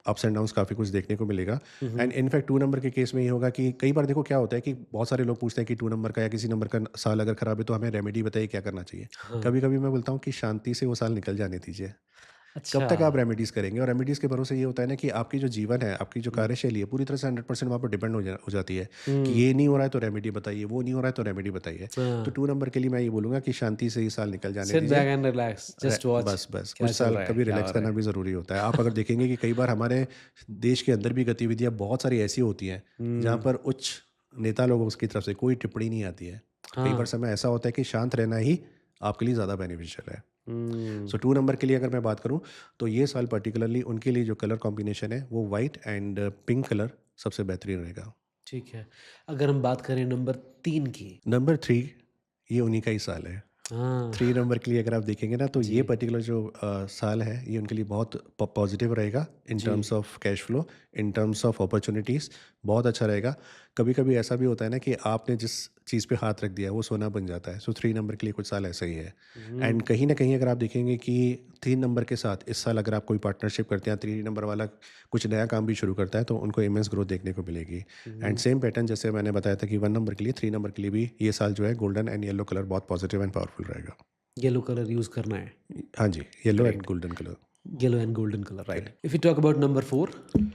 अप्स एंड डाउन्स काफ़ी कुछ देखने को मिलेगा। एंड इनफैक्ट 2 नंबर के केस में ये होगा कि कई बार देखो क्या होता है कि बहुत सारे लोग पूछते हैं कि 2 नंबर का या किसी नंबर का साल अगर खराब है तो हमें रेमेडी बताइए क्या करना चाहिए। हाँ। कभी कभी मैं बोलता हूँ कि शांति से वो साल निकल जाने दीजिए। अच्छा। कब तक आप रेमेडीज़ करेंगे? और रेमेडीज़ के भरोसे ये होता है ना कि आपकी जो जीवन है, आपकी जो कार्यशैली है, पूरी तरह से 100% वहाँ पर डिपेंड हो जाती है कि ये नहीं हो रहा है तो रेमेडी बताइए, वो नहीं हो रहा है तो रेमेडी बताइए। तो 2 नंबर के लिए मैं ये बोलूँगा कि शांति से ये साल निकल जाने सिट दीजिए। Back and relax, just watch बस क्या कुछ चल साल रहा है, कभी क्या हो रिलैक्स रहा करना है। भी ज़रूरी होता है। आप अगर देखेंगे कि कई बार हमारे देश के अंदर भी गतिविधियाँ बहुत सारी ऐसी होती हैं जहाँ पर उच्च नेता लोगों की तरफ से कोई टिप्पणी नहीं आती है। कई बार हाँ। समय ऐसा होता है कि शांत रहना ही आपके लिए ज़्यादा बेनिफिशियल है। हम्म। सो 2 नंबर के लिए अगर मैं बात करूं तो ये साल पर्टिकुलरली उनके लिए जो कलर कॉम्बिनेशन है वो वाइट एंड पिंक कलर सबसे बेहतरीन रहेगा। ठीक है। अगर हम बात करें नंबर 3 की। नंबर 3 ये उन्हीं का ही साल है। हाँ। 3 नंबर के लिए अगर आप देखेंगे ना तो जी। ये पर्टिकुलर जो साल है ये उनके लिए बहुत पॉजिटिव रहेगा इन जी। Terms of cash flow, in terms of opportunities बहुत अच्छा रहेगा। कभी कभी ऐसा भी होता है ना कि आपने जिस चीज़ पे हाथ रख दिया है वो सोना बन जाता है। सो 3 नंबर के लिए कुछ साल ऐसा ही है। एंड कहीं ना कहीं अगर आप देखेंगे कि 3 नंबर के साथ इस साल अगर आप कोई पार्टनरशिप करते हैं, 3 नंबर वाला कुछ नया काम भी शुरू करता है तो उनको इमेंस ग्रोथ देखने को मिलेगी। एंड सेम पैटर्न जैसे मैंने बताया था कि 1 नंबर के लिए 3 नंबर के लिए भी ये साल जो है गोल्डन एंड येलो कलर बहुत पॉजिटिव एंड पावरफुल रहेगा। येलो कलर यूज करना है। हाँ जी, yellow and Great. Golden colour. Yellow and golden colour, right. If you talk about number 4।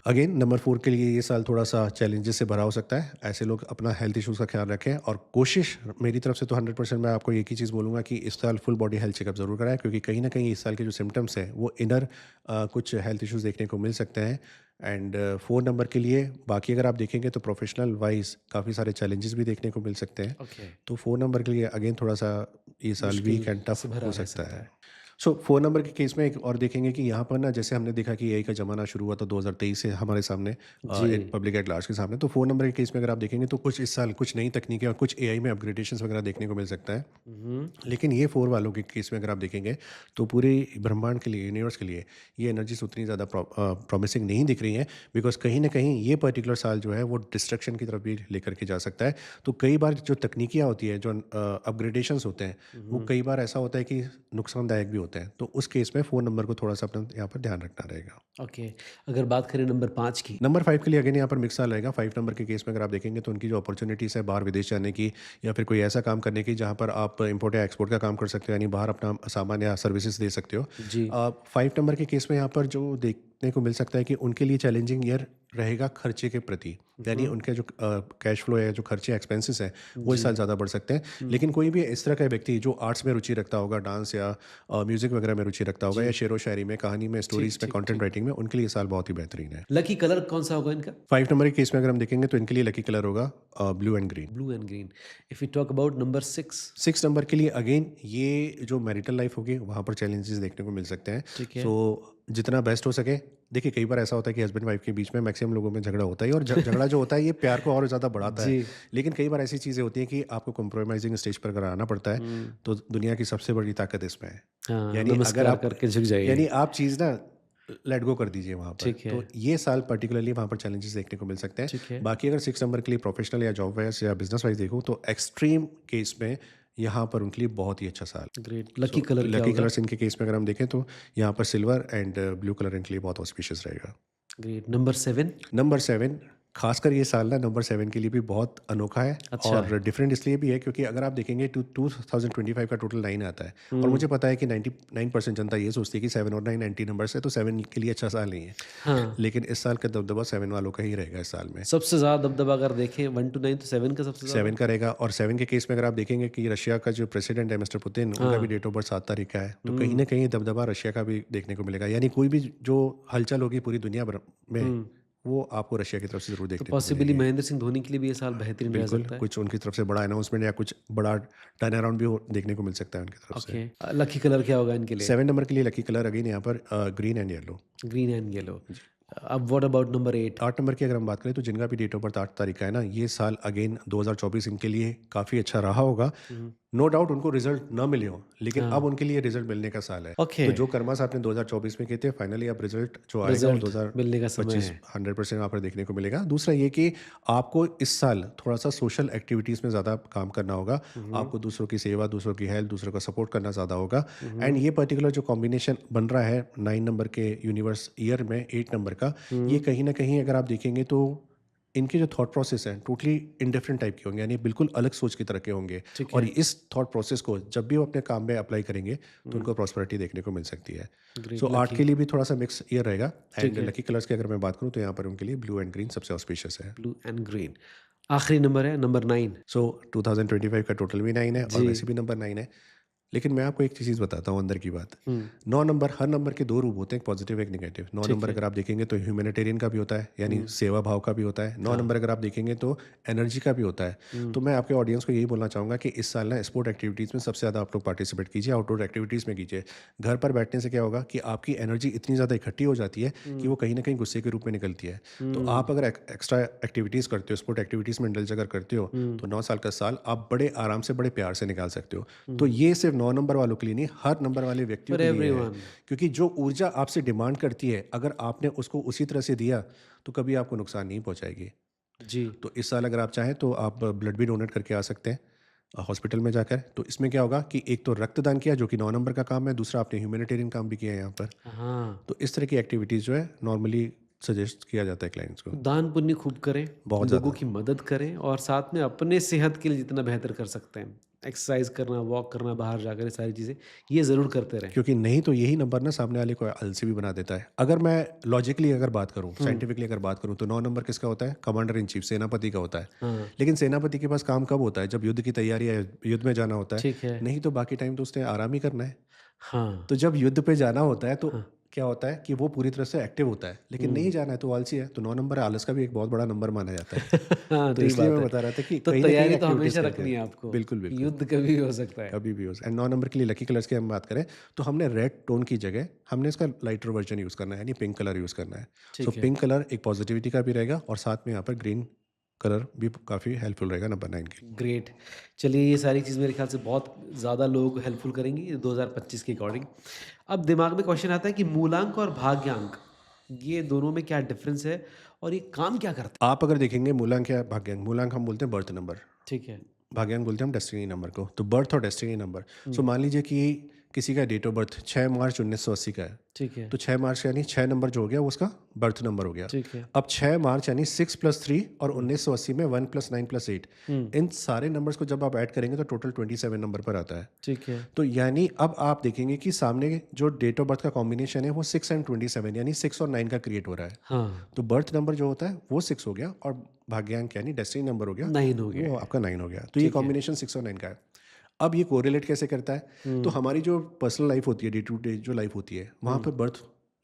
Again number 4 के लिए ये साल थोड़ा सा चैलेंजेस से भरा हो सकता है। ऐसे लोग अपना हेल्थ इश्यूज़ का ख्याल रखें और कोशिश मेरी तरफ से तो 100% मैं आपको एक ही चीज़ बोलूँगा कि इस साल फुल बॉडी हेल्थ चेकअप ज़रूर कराएं, क्योंकि कहीं ना कहीं इस साल के जो सिम्टम्स हैं वो इनर कुछ हेल्थ इश्यूज़ देखने को मिल सकते हैं। एंड 4 नंबर के लिए बाकी अगर आप देखेंगे तो प्रोफेशनल वाइज काफ़ी सारे चैलेंजेस भी देखने को मिल सकते हैं। ओके। तो 4 नंबर के लिए अगेन थोड़ा सा ये साल मुश्किल वीक एंड से टफ भरा हो रह सकता सकता है। है। सो 4 नंबर के केस में एक और देखेंगे कि यहाँ पर ना जैसे हमने देखा कि एआई का ज़माना शुरू हुआ था 2023 से हमारे सामने जी। पब्लिक एट लार्ज के सामने। तो 4 नंबर के केस में अगर आप देखेंगे तो कुछ इस साल कुछ नई तकनीकें और कुछ एआई में अपग्रेडेशंस वगैरह देखने को मिल सकता है। लेकिन ये 4 वालों के केस में अगर आप देखेंगे तो पूरे ब्रह्मांड के लिए, यूनिवर्स के लिए ये एनर्जीज उतनी ज़्यादा प्रॉमिसिंग नहीं दिख रही हैं, बिकॉज कहीं ना कहीं ये पर्टिकुलर साल जो है वो डिस्ट्रक्शन की तरफ भी लेकर के जा सकता है। तो कई बार जो तकनीकियाँ होती है, जो अपग्रेडेशंस होते हैं वो कई बार ऐसा होता है कि नुकसानदायक भी होते हैं। तो उस केस में 4 नंबर को थोड़ा सा अपना यहाँ पर ध्यान रखना रहेगा। ओके। अगर बात करें नंबर 5 की। नंबर 5 के लिए अगेन यहाँ पर मिक्स साल रहेगा। 5 नंबर के केस में अगर आप देखेंगे तो उनकी जो अपॉर्चुनिटीज़ है बाहर विदेश जाने की या फिर कोई ऐसा काम करने की जहाँ पर आप इंपोर्ट या एक्सपोर्ट का काम कर सकते हो, यानी बाहर अपना सामान या सर्विसेज दे सकते हो। जी। 5 नंबर के केस में यहाँ पर जो देखने को मिल सकता है कि उनके लिए चैलेंजिंग ईयर रहेगा खर्चे के प्रति, यानी उनके जो कैश फ्लो है, जो खर्चे एक्सपेंसेस हैं वो इस साल ज़्यादा बढ़ सकते हैं। लेकिन कोई भी इस तरह का व्यक्ति जो आर्ट्स में रुचि रखता होगा, डांस या म्यूज़िक वगैरह में रुचि रखता होगा या शेरो शायरी में, कहानी में, स्टोरीज में, कंटेंट राइटिंग में, उनके लिए साल बहुत ही बेहतरीन है। लकी कलर कौन सा होगा इनका? 5 नंबर के केस में अगर हम देखेंगे तो इनके लिए लकी कलर होगा blue and green. Blue and green. If you talk about number 6। 6 number के लिए अगेन ये जो मैरिटल लाइफ होगी वहाँ पर चैलेंजेस देखने को मिल सकते हैं। ठीक है। सो जितना बेस्ट हो सके, देखिए कई बार ऐसा होता है कि हस्बैंड वाइफ के बीच में मैक्सिमम लोगों में झगड़ा होता है और झगड़ा जो होता है ये प्यार को और ज़्यादा बढ़ाता है। जी। लेकिन कई बार ऐसी चीज़ें होती हैं कि आपको कॉम्प्रोमाइजिंग स्टेज पर अगर आना पड़ता है तो दुनिया की सबसे बड़ी ताकत इसमें है। हाँ, यानी अगर नमस्कार आप करके झुक जाइए। यानी आप चीज़ ना लेट गो कर दीजिए वहाँ पर। ठीक है। तो ये साल पर्टिकुलरली वहाँ पर चैलेंजेस देखने को मिल सकते ठीक है। हैं। बाकी अगर 6 नंबर के लिए प्रोफेशनल या जॉब वाइज या बिजनेस वाइज देखूँ तो एक्सट्रीम केस में यहाँ पर उनके लिए बहुत ही अच्छा साल। ग्रेट। लकी कलर क्या लकी होगा? कलर्स इनके केस में अगर हम देखें तो यहाँ पर सिल्वर एंड ब्लू कलर इनके लिए बहुत ऑस्पिशियस रहेगा। ग्रेट। नंबर 7। नंबर 7 खासकर ये साल ना नंबर 7 के लिए भी बहुत अनोखा है। अच्छा। और डिफरेंट इसलिए भी है क्योंकि अगर आप देखेंगे 2025 का टोटल 9 आता है और मुझे पता है कि 99% जनता ये सोचती है कि 7 और 9 एंटी नंबर्स है तो 7 के लिए अच्छा साल नहीं है। हाँ। लेकिन इस साल का दबदबा 7 वालों का ही रहेगा इस साल में। सबसे ज़्यादा दबदबा अगर देखें 1 to 9 तो 7 का सबसे ज़्यादा। 7 का रहेगा। और 7 के केस में अगर आप देखेंगे कि रशिया का जो प्रेसिडेंट है मिस्टर पुतिन, उनका भी डेट ऑफ बर्थ 7 तारीख का है। तो कहीं ना कहीं दबदबा रशिया का भी देखने को मिलेगा। यानी कोई भी जो हलचल होगी पूरी दुनिया भर में वो आपको रशिया की तरफ से जरूर देखने को पॉसिबली मिलेगी। महेंद्र सिंह धोनी के लिए भी ये साल बेहतरीन रह बिल्कुल, सकता है। कुछ उनकी तरफ से बड़ा अनाउंसमेंट या कुछ बड़ा टर्न अराउंड भी देखने को मिल सकता है उनकी तरफ से। ओके। लकी कलर क्या होगा इनके लिए? 7 नंबर के लिए लकी कलर अगेन यहाँ पर green and yellow. Green and yellow. अब व्हाट अबाउट नंबर 8? 8 नंबर की अगर हम बात करें तो जिनका भी डेट ऑफ बर्थ 8 तारीख का है ना, ये साल अगेन 2024 इनके लिए काफ़ी अच्छा रहा होगा। नो डाउट उनको रिजल्ट ना मिले हो, लेकिन हाँ। अब उनके लिए रिजल्ट मिलने का साल है। ओके। तो जो कर्मास आपने 2024 में किए थे, फाइनली अब रिजल्ट जो आएगा वो रिजल्ट मिलने का समय 2025 है। 100% वहाँ पर देखने को मिलेगा। दूसरा ये कि आपको इस साल थोड़ा सा सोशल एक्टिविटीज़ में ज़्यादा काम करना होगा। आपको दूसरों की सेवा, दूसरों की हेल्प, दूसरों का सपोर्ट करना ज़्यादा होगा। एंड ये पर्टिकुलर जो कॉम्बिनेशन बन रहा है 9 नंबर के यूनिवर्स ईयर में 8 नंबर का, ये कहीं ना कहीं अगर आप देखेंगे तो इनके जो थॉट प्रोसेस हैं टोटली इंडिफरेंट टाइप के होंगे, यानी बिल्कुल अलग सोच की तरह के होंगे। ठीक और है। इस थॉट प्रोसेस को जब भी वो अपने काम में अप्लाई करेंगे तो उनको प्रॉस्पेरिटी देखने को मिल सकती है। ग्रेट। सो आर्ट के लिए भी थोड़ा सा मिक्स ईयर रहेगा। ठीक एंड है। लकी कलर्स की अगर मैं बात करूँ तो यहाँ पर उनके लिए ब्लू एंड ग्रीन सबसे ऑस्पिशियस है। Blue and green. आखिरी नंबर है नंबर 9। सो 2025 का टोटल भी 9 है और जी। वैसे भी नंबर 9 है। लेकिन मैं आपको एक चीज़ बताता हूँ अंदर की बात। हम्म। 9 नंबर, हर नंबर के 2 रूप होते हैं, एक पॉजिटिव एक नेगेटिव। 9 ठीक नंबर है। अगर आप देखेंगे तो ह्यूमैनिटेरियन का भी होता है, यानी सेवा भाव का भी होता है। 9 नंबर अगर आप देखेंगे तो एनर्जी का भी होता है। तो मैं आपके ऑडियंस को यही बोलना चाहूँगा कि इस साल ना स्पोर्ट एक्टिविटीज़ में सबसे ज़्यादा आप लोग पार्टिसिपेट कीजिए, आउटडोर एक्टिविटीज़ में कीजिए। घर पर बैठने से क्या होगा कि आपकी एनर्जी इतनी ज़्यादा इकट्ठी हो जाती है कि वो कहीं ना कहीं गुस्से के रूप में निकलती है। तो आप अगर एक्स्ट्रा एक्टिविटीज़ करते हो, स्पोर्ट एक्टिविटीज़ में इंडल्ज अगर करते हो, तो 9 साल का साल आप बड़े आराम से, बड़े प्यार से निकाल सकते हो। तो ये सिर्फ 9 नंबर वालों के लिए नहीं, हर नंबर वाले व्यक्तियों For के लिए है। everyone. क्योंकि जो ऊर्जा आपसे डिमांड करती है, अगर आपने उसको उसी तरह से दिया तो कभी आपको नुकसान नहीं पहुंचाएगी। जी। तो इस साल अगर आप चाहें तो आप ब्लड भी डोनेट करके आ सकते हैं हॉस्पिटल में जाकर। तो इसमें क्या होगा कि एक तो रक्तदान किया जो कि 9 नंबर का काम है, दूसरा आपने ह्यूमैनिटेरियन काम भी किया है यहाँ पर। हाँ। तो इस तरह की एक्टिविटीज़ जो है नॉर्मली सजेस्ट किया जाता है क्लाइंट्स को। दान पुण्य खूब करें, बहुत लोगों ज़्यादा। की मदद करें और साथ में अपने सेहत के लिए जितना बेहतर कर सकते हैं, एक्सरसाइज करना, वॉक करना, बाहर जाकर, ये सारी चीज़ें ये ज़रूर करते रहें। क्योंकि नहीं तो यही नंबर ना सामने वाले को आलसी भी बना देता है। अगर मैं लॉजिकली अगर बात करूं, साइंटिफिकली अगर बात करूं, तो 9 नंबर किसका होता है? कमांडर इन चीफ, सेनापति का होता है। हाँ। लेकिन सेनापति के पास काम कब होता है? जब युद्ध की तैयारी है, युद्ध में जाना होता है। ठीक है। नहीं तो बाकी टाइम तो उसने आराम ही करना है। हाँ। तो जब युद्ध पे जाना होता है तो हाँ। क्या होता है कि वो पूरी तरह से एक्टिव होता है, लेकिन नहीं जाना है तो आलसी है। तो 9 नंबर आलस का भी एक बहुत बड़ा नंबर माना जाता है। हाँ, तो ठीक इसलिए बात मैं है। बता रहा था कि तो कहीं ना कहीं तैयारी तो एक्टिविटीज हमेशा करते रखनी है हैं। आपको। बिल्कुल बिल्कुल, युद्ध कभी भी हो सकता है। कभी भी हो। एंड 9 नंबर के लिए लकी कलर्स की हम बात करें तो हमने रेड टोन की जगह हमने इसका लाइटर वर्जन यूज़ करना है, यानी पिंक कलर यूज़ करना है। ठीक सो है। पिंक कलर एक पॉजिटिविटी का भी रहेगा और साथ में यहाँ पर ग्रीन कलर भी काफ़ी हेल्पफुल रहेगा नंबर 9 के लिए। ग्रेट। चलिए, ये सारी चीज़ मेरे ख्याल से बहुत ज़्यादा लोग को हेल्पफुल करेंगी 2025 के अकॉर्डिंग। अब दिमाग में क्वेश्चन आता है कि मूलांक और भाग्यांक, ये दोनों में क्या डिफरेंस है और ये काम क्या करते आप अगर देखेंगे मूलांक या भाग्यांक, मूलांक हम बोलते हैं बर्थ नंबर, हैं? ठीक है। भाग्यांक बोलते हैं हम डेस्टिनी नंबर को। तो बर्थ और डेस्टिनी नंबर, सो मान लीजिए कि किसी का डेट ऑफ बर्थ 6 मार्च 1980 का है, ठीक है। तो 6 मार्च यानी 6 नंबर जो हो गया वो उसका बर्थ नंबर हो गया। ठीक है। अब 6 मार्च यानी 6 + 3 और 1980 में 1 + 9 + 8, इन सारे नंबर्स को जब आप ऐड करेंगे तो टोटल 27 नंबर पर आता है। ठीक है। तो यानी अब आप देखेंगे कि सामने जो डेट ऑफ बर्थ का कॉम्बिनेशन है वो 6 एंड 27 यानी 6 और 9 का क्रिएट हो रहा है। हाँ। तो बर्थ नंबर जो होता है वो 6 हो गया और भाग्यांक यानी डेस्टिनी नंबर हो गया 9 हो गया। वो आपका 9 हो गया। तो ये कॉम्बिनेशन 6 और 9 का है। अब ये कोरिलेट कैसे करता है? तो हमारी जो पर्सनल लाइफ होती है, डे टू डे जो लाइफ होती है, वहाँ पर बर्थ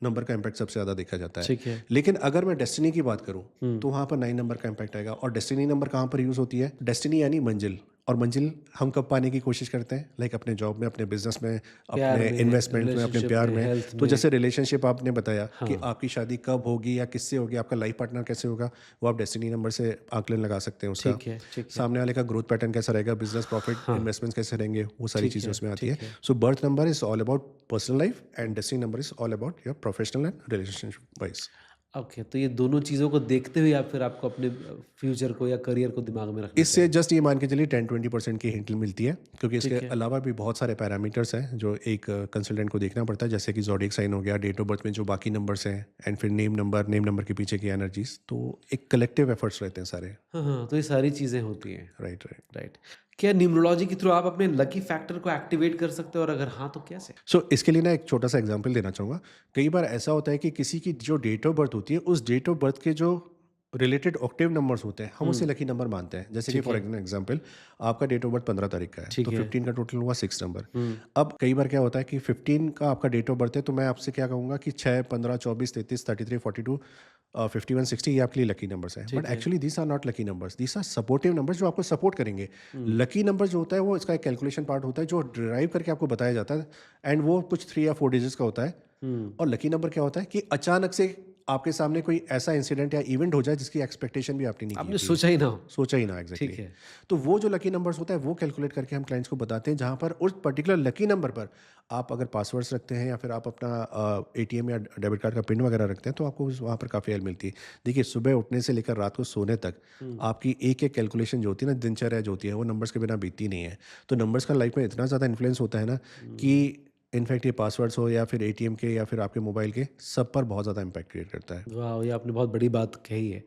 नंबर का इम्पैक्ट सबसे ज़्यादा देखा जाता है। ठीक है। लेकिन अगर मैं डेस्टिनी की बात करूँ तो वहाँ पर 9 नंबर का इम्पैक्ट आएगा। और डेस्टिनी नंबर कहाँ पर यूज़ होती है? डेस्टिनी यानी मंजिल। और मंजिल हम कब पाने की कोशिश करते हैं? लाइक अपने जॉब में, अपने बिजनेस में, प्यार अपने में, इन्वेस्टमेंट में, अपने relationship प्यार में, में। health तो में। जैसे रिलेशनशिप आपने बताया कि आपकी शादी कब होगी या किससे होगी, आपका लाइफ पार्टनर कैसे होगा, वो आप डेस्टिनी नंबर से आकलन लगा सकते हैं उसका। ठीक है। ठीक है। सामने वाले का ग्रोथ पैटर्न कैसा रहेगा, बिजनेस प्रॉफिट, इन्वेस्टमेंट्स कैसे रहेंगे, वो सारी ठीक चीज़ें है, उसमें आती ठीक है। है। So birth number is all about personal life and destiny number is all about your professional and relationship wise. Okay, तो ये दोनों चीज़ों को देखते हुए आप फिर आपको अपने फ्यूचर को या करियर को दिमाग में रखना इससे जस्ट ये मान के चलिए 10-20% की हिंट मिलती है, क्योंकि इसके ठीक है। अलावा भी बहुत सारे पैरामीटर्स हैं जो एक कंसल्टेंट को देखना पड़ता है, जैसे कि ज़ोडिएक साइन हो गया, डेट ऑफ बर्थ में जो बाकी नंबर्स हैं, एंड फिर नेम नंबर के पीछे की एनर्जीज। तो एक कलेक्टिव एफर्ट्स रहते हैं सारे। हाँ, हाँ, तो ये सारी चीज़ें होती हैं। Right right. राइट। क्या न्यूमरोलॉजी के थ्रू आप अपने लकी फैक्टर को एक्टिवेट कर सकते हो और अगर हाँ तो कैसे? सो इसके लिए ना एक छोटा सा एग्जांपल देना चाहूँगा। कई बार ऐसा होता है कि किसी की जो डेट ऑफ बर्थ होती है, उस डेट ऑफ बर्थ के जो रिलेटेड ऑक्टेव नंबर्स होते हैं, हम उसे लकी नंबर मानते हैं। जैसे कि फॉर एग्जांपल आपका डेट ऑफ बर्थ 15 तारीख का है, ठीक तो है। 15 का टोटल हुआ 6 नंबर। अब कई बार क्या होता है कि 15 का आपका डेट ऑफ बर्थ है, तो मैं आपसे क्या कहूँगा कि 6, 15, 24, 33, 33, 42, 51, 60 ये आपके लिए लकी नंबर्स हैं। But actually these are not lucky numbers, these are supportive numbers जो आपको सपोर्ट करेंगे। लकी नंबर जो होता है वो इसका एक कैलकुलेशन पार्ट होता है जो ड्राइव करके आपको बताया जाता है, एंड वो कुछ 3 या 4 डिजिट्स का होता है। और लकी नंबर क्या होता है कि अचानक से आपके सामने कोई ऐसा इंसिडेंट या इवेंट हो जाए जिसकी एक्सपेक्टेशन भी आपने नहीं की आपने थी, सोचा ही ना हो। सोचा ही ना एग्जैक्टली ठीक है। तो वो जो लकी नंबर्स होता है वो कैलकुलेट करके हम क्लाइंट्स को बताते हैं, जहाँ पर उस पर्टिकुलर लकी नंबर पर आप अगर पासवर्ड्स रखते हैं या फिर आप अपना एटीएम या डेबिट कार्ड का पिन वगैरह रखते हैं तो आपको वहाँ पर काफ़ी हेल्प मिलती है। देखिए सुबह उठने से लेकर रात को सोने तक आपकी एक एक कैलकुलेशन जो होती है ना, दिनचर्या जो होती है वो नंबर्स के बिना बीतती नहीं है। तो नंबर्स का लाइफ में इतना ज़्यादा इन्फ्लुएंस होता है ना कि इनफैक्ट ये पासवर्ड्स हो या फिर एटीएम के या फिर आपके मोबाइल के, सब पर बहुत ज़्यादा इम्पैक्ट क्रिएट करता है। वाह! ये आपने बहुत बड़ी बात कही है।